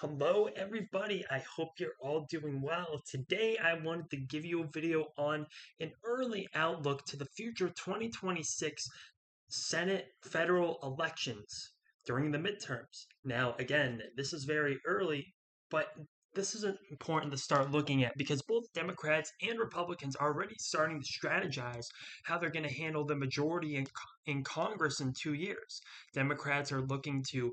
Hello, everybody. I hope you're all doing well. Today, I wanted to give you a video on an early outlook to the future 2026 Senate federal elections during the midterms. Now, again, this is very early, but this is important to start looking at because both Democrats and Republicans are already starting to strategize how they're going to handle the majority in Congress in 2 years. Democrats are looking to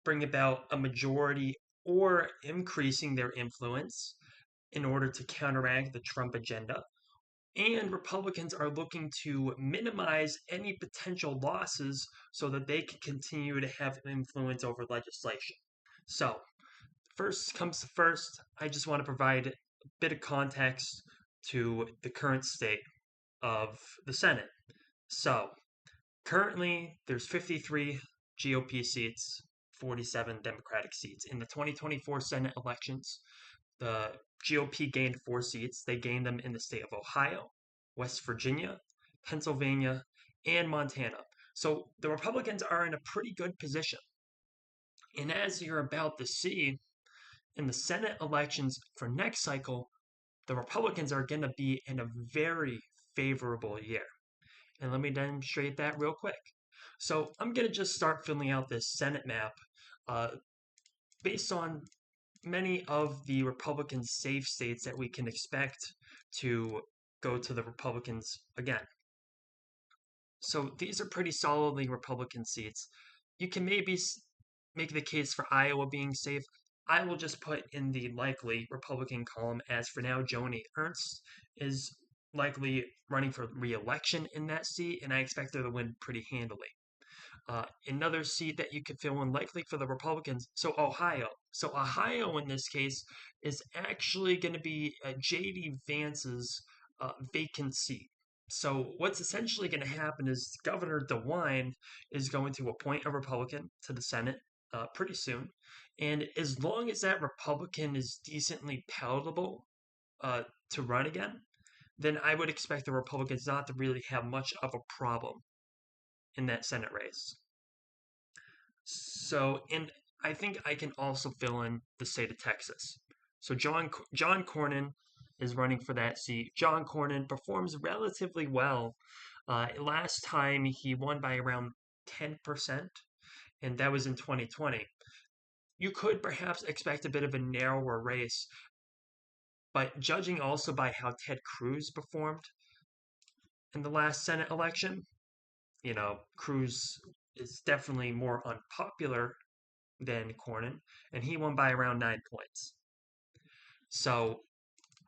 bring about a majority or increasing their influence in order to counteract the Trump agenda. And Republicans are looking to minimize any potential losses so that they can continue to have influence over legislation. So, first comes to first, I just want to provide a bit of context to the current state of the Senate. So, currently, there's 53 GOP seats, 47 Democratic seats. In the 2024 Senate elections, the GOP gained 4 seats. They gained them in the state of Ohio, West Virginia, Pennsylvania, and Montana. So the Republicans are in a pretty good position. And as you're about to see in the Senate elections for next cycle, the Republicans are going to be in a very favorable year. And let me demonstrate that real quick. So I'm going to just start filling out this Senate map uh, based on many of the Republican safe states that we can expect to go to the Republicans again. So these are pretty solidly Republican seats. You can maybe make the case for Iowa being safe. I will just put in the likely Republican column as for now, Joni Ernst is likely running for re-election in that seat, and I expect her to win pretty handily. Another seat that you could fill in likely for the Republicans. So Ohio. So Ohio in this case is actually going to be J.D. Vance's vacant seat. So what's essentially going to happen is Governor DeWine is going to appoint a Republican to the Senate pretty soon, and as long as that Republican is decently palatable uh, to run again, then I would expect the Republicans not to really have much of a problem in that Senate race. So, and I think I can also fill in the state of Texas. So John Cornyn is running for that seat. John Cornyn performs relatively well. Last time he won by around 10%, and that was in 2020. You could perhaps expect a bit of a narrower race, but judging also by how Ted Cruz performed in the last Senate election, Cruz is definitely more unpopular than Cornyn, and he won by around 9 points. So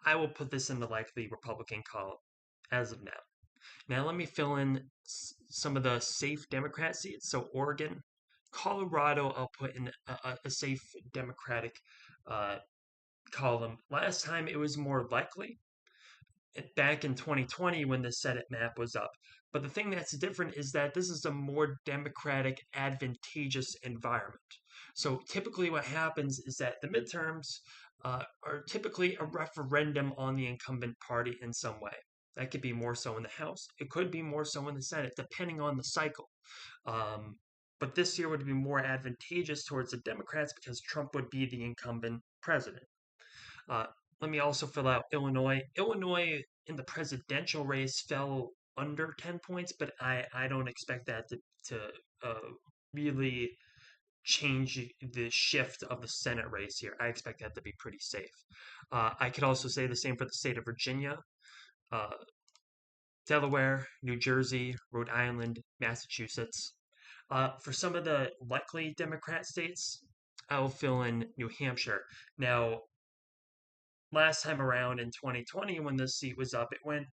I will put this in the likely Republican column as of now. Now let me fill in some of the safe Democrat seats. So Oregon, Colorado, I'll put in a safe Democratic uh, column. Last time it was more likely back in 2020 when the Senate map was up. But the thing that's different is that this is a more democratic, advantageous environment. So typically, what happens is that the midterms are typically a referendum on the incumbent party in some way. That could be more so in the House. It could be more so in the Senate, depending on the cycle. But this year would be more advantageous towards the Democrats because Trump would be the incumbent president. Uh, Let me also fill out Illinois. Illinois in the presidential race fell under 10 points, but I don't expect that to really change the shift of the Senate race here. I expect that to be pretty safe. I could also say the same for the state of Virginia, uh, Delaware, New Jersey, Rhode Island, Massachusetts. For some of the likely Democrat states, I will fill in New Hampshire. Now, last time around in 2020 when this seat was up, it went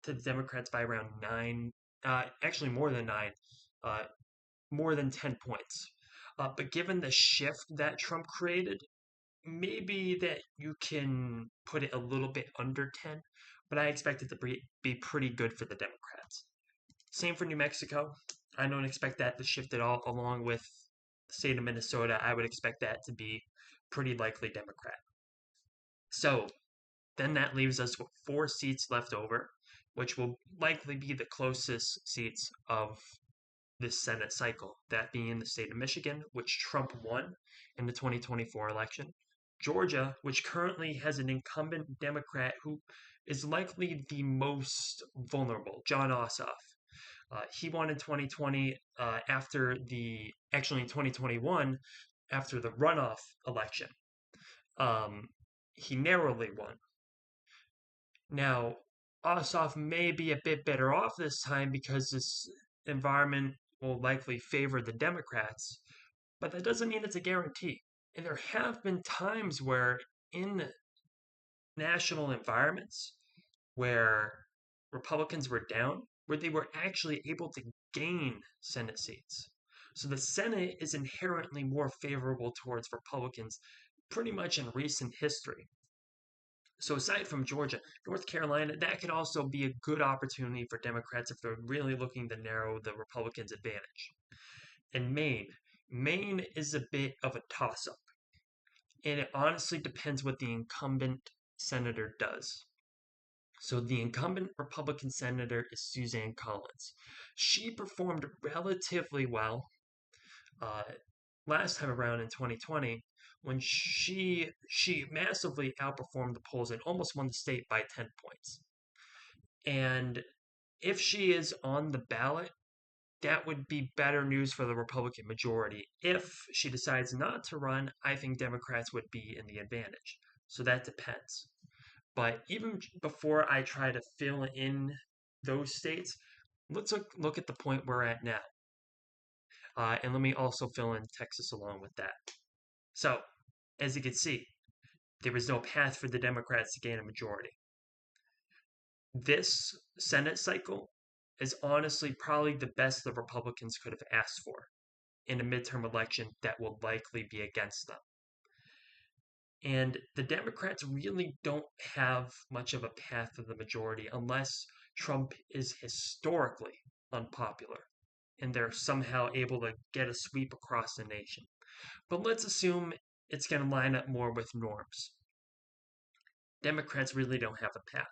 to the Democrats by around nine, actually more than nine, uh, more than 10 points. But given the shift that Trump created, maybe that you can put it a little bit under 10, but I expect it to be pretty good for the Democrats. Same for New Mexico. I don't expect that to shift at all, along with the state of Minnesota. I would expect that to be pretty likely Democrat. So then that leaves us with 4 seats left over, which will likely be the closest seats of this Senate cycle, that being in the state of Michigan, which Trump won in the 2024 election, Georgia, which currently has an incumbent Democrat who is likely the most vulnerable, Jon Ossoff. He won in 2020 in 2021 after the runoff election. He narrowly won. Now, Ossoff may be a bit better off this time because this environment will likely favor the Democrats, but that doesn't mean it's a guarantee. And there have been times where, in national environments, where Republicans were down, where they were actually able to gain Senate seats. So the Senate is inherently more favorable towards Republicans pretty much in recent history. So aside from Georgia, North Carolina, that could also be a good opportunity for Democrats if they're really looking to narrow the Republicans' advantage. And Maine is a bit of a toss-up. And it honestly depends what the incumbent senator does. So the incumbent Republican senator is Suzanne Collins. She performed relatively well uh, last time around in 2020 when she massively outperformed the polls and almost won the state by 10 points. And if she is on the ballot, that would be better news for the Republican majority. If she decides not to run, I think Democrats would be in the advantage. So that depends. But even before I try to fill in those states, let's look at the point we're at now. And let me also fill in Texas along with that. So, as you can see, there was no path for the Democrats to gain a majority. This Senate cycle is honestly probably the best the Republicans could have asked for in a midterm election that will likely be against them. And the Democrats really don't have much of a path to the majority unless Trump is historically unpopular and they're somehow able to get a sweep across the nation. But let's assume it's going to line up more with norms. Democrats really don't have a path.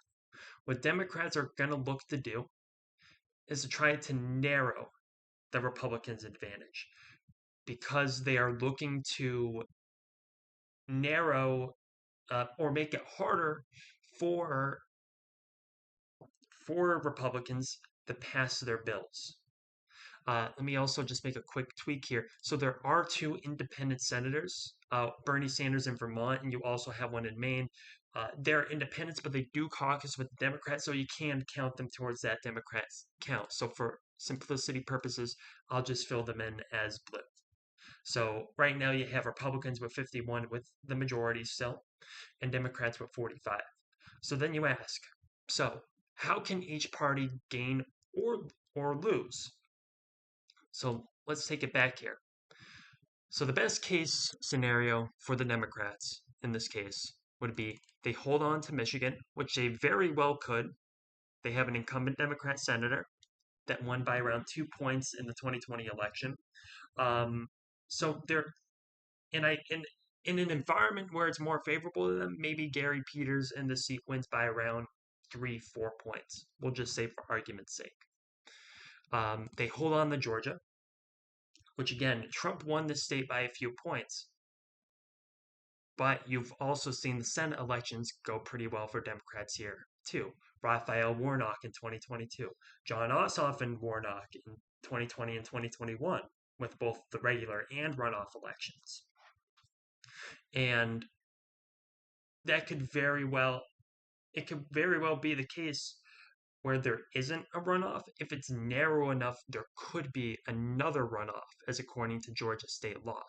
What Democrats are going to look to do is to try to narrow the Republicans' advantage because they are looking to narrow or make it harder for Republicans to pass their bills. Let me also just make a quick tweak here. So there are two independent senators, Bernie Sanders in Vermont, and you also have one in Maine. They're independents, but they do caucus with the Democrats, so you can count them towards that Democrats count. So for simplicity purposes, I'll just fill them in as blue. So right now you have Republicans with 51 with the majority still, and Democrats with 45. So then you ask, so how can each party gain or lose? So let's take it back here. So the best case scenario for the Democrats in this case would be they hold on to Michigan, which they very well could. They have an incumbent Democrat senator that won by around 2 points in the 2020 election. So they're in an environment where it's more favorable to them, maybe Gary Peters in the seat wins by around 3-4 points. We'll just say for argument's sake. They hold on to Georgia, which again, Trump won the state by a few points. But you've also seen the Senate elections go pretty well for Democrats here, too. Raphael Warnock in 2022, Jon Ossoff and Warnock in 2020 and 2021, with both the regular and runoff elections. And that could very well be the case where there isn't a runoff. If it's narrow enough, there could be another runoff, as according to Georgia state law.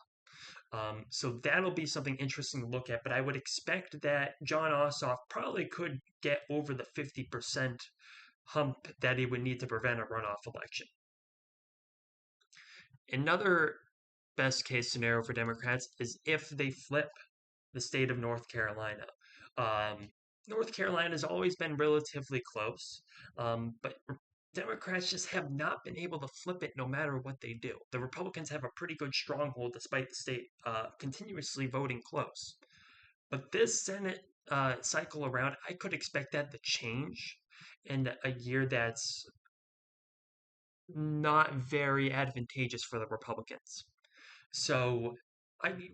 So that'll be something interesting to look at, but I would expect that Jon Ossoff probably could get over the 50% hump that he would need to prevent a runoff election. Another best case scenario for Democrats is if they flip the state of North Carolina. North Carolina has always been relatively close, but Democrats just have not been able to flip it no matter what they do. The Republicans have a pretty good stronghold despite the state continuously voting close. But this Senate cycle around, I could expect that to change in a year that's not very advantageous for the Republicans. So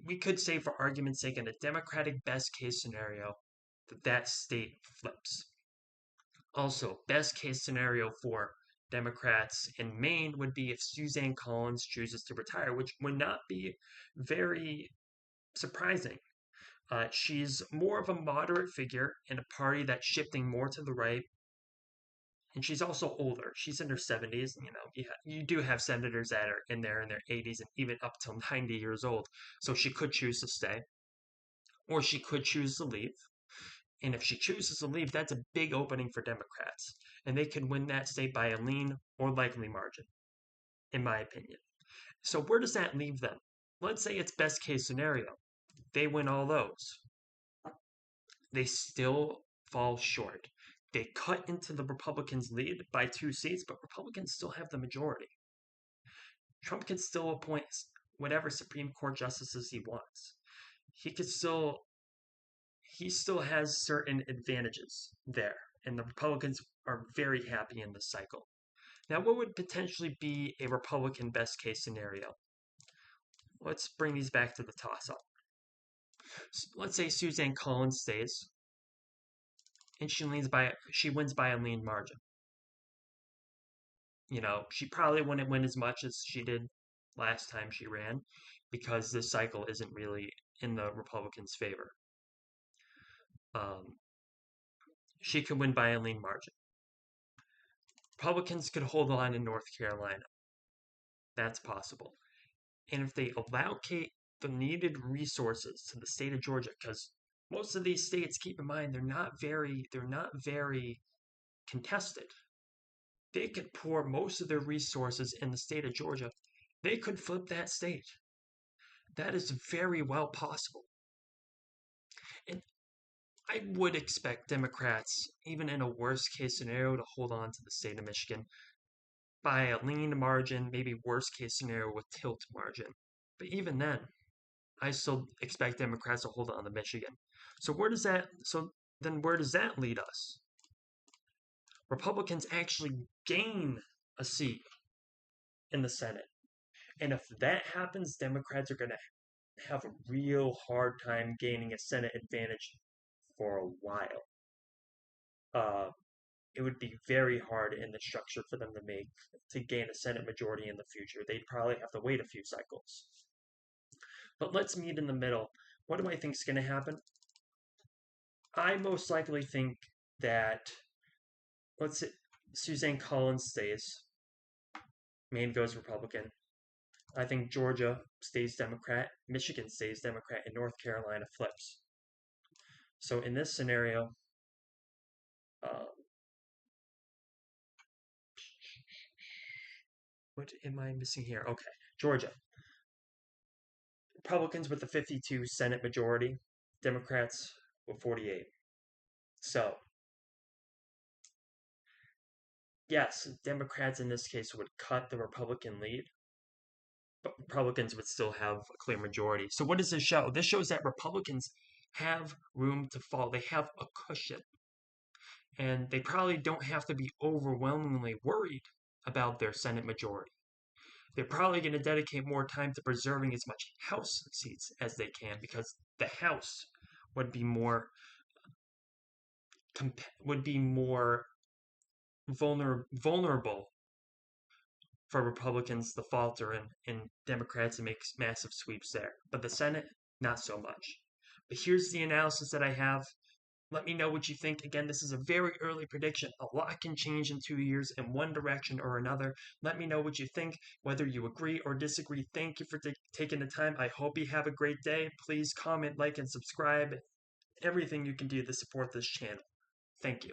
we could say, for argument's sake, in a Democratic best case scenario, that state flips. Also, best case scenario for Democrats in Maine would be if Suzanne Collins chooses to retire, which would not be very surprising. She's more of a moderate figure in a party that's shifting more to the right, and she's also older. She's in her 70s. You do have senators that are in their 80s and even up till 90 years old. So she could choose to stay, or she could choose to leave. And if she chooses to leave, that's a big opening for Democrats. And they could win that state by a lean or likely margin, in my opinion. So where does that leave them? Let's say it's best case scenario. They win all those. They still fall short. They cut into the Republicans' lead by 2 seats, but Republicans still have the majority. Trump can still appoint whatever Supreme Court justices he wants. He still has certain advantages there, and the Republicans are very happy in this cycle. Now, what would potentially be a Republican best case scenario? Let's bring these back to the toss up. Let's say Suzanne Collins stays, and she wins by a lean margin. She probably wouldn't win as much as she did last time she ran, because this cycle isn't really in the Republicans' favor. She could win by a lean margin. Republicans could hold on in North Carolina. That's possible. And if they allocate the needed resources to the state of Georgia, because most of these states, keep in mind, they're not very contested. They could pour most of their resources in the state of Georgia. They could flip that state. That is very well possible. And I would expect Democrats, even in a worst case scenario, to hold on to the state of Michigan by a lean margin, maybe worst case scenario with tilt margin. But even then, I still expect Democrats to hold on to Michigan. So where does that lead us? Republicans actually gain a seat in the Senate. And if that happens, Democrats are going to have a real hard time gaining a Senate advantage for a while. It would be very hard in the structure for them to gain a Senate majority in the future. They'd probably have to wait a few cycles. But let's meet in the middle. What do I think is going to happen? I most likely think that, let's say, Suzanne Collins stays. Maine goes Republican. I think Georgia stays Democrat, Michigan stays Democrat, and North Carolina flips. So in this scenario, what am I missing here? Okay, Georgia. Republicans with the 52 Senate majority, Democrats with 48. So, yes, Democrats in this case would cut the Republican lead, but Republicans would still have a clear majority. So what does this show? This shows that Republicans have room to fall. They have a cushion. And they probably don't have to be overwhelmingly worried about their Senate majority. They're probably going to dedicate more time to preserving as much House seats as they can, because the House would be more vulnerable for Republicans to falter and Democrats to make massive sweeps there. But the Senate, not so much. But here's the analysis that I have. Let me know what you think. Again, this is a very early prediction. A lot can change in 2 years in one direction or another. Let me know what you think, whether you agree or disagree. Thank you for taking the time. I hope you have a great day. Please comment, like, and subscribe. Everything you can do to support this channel. Thank you.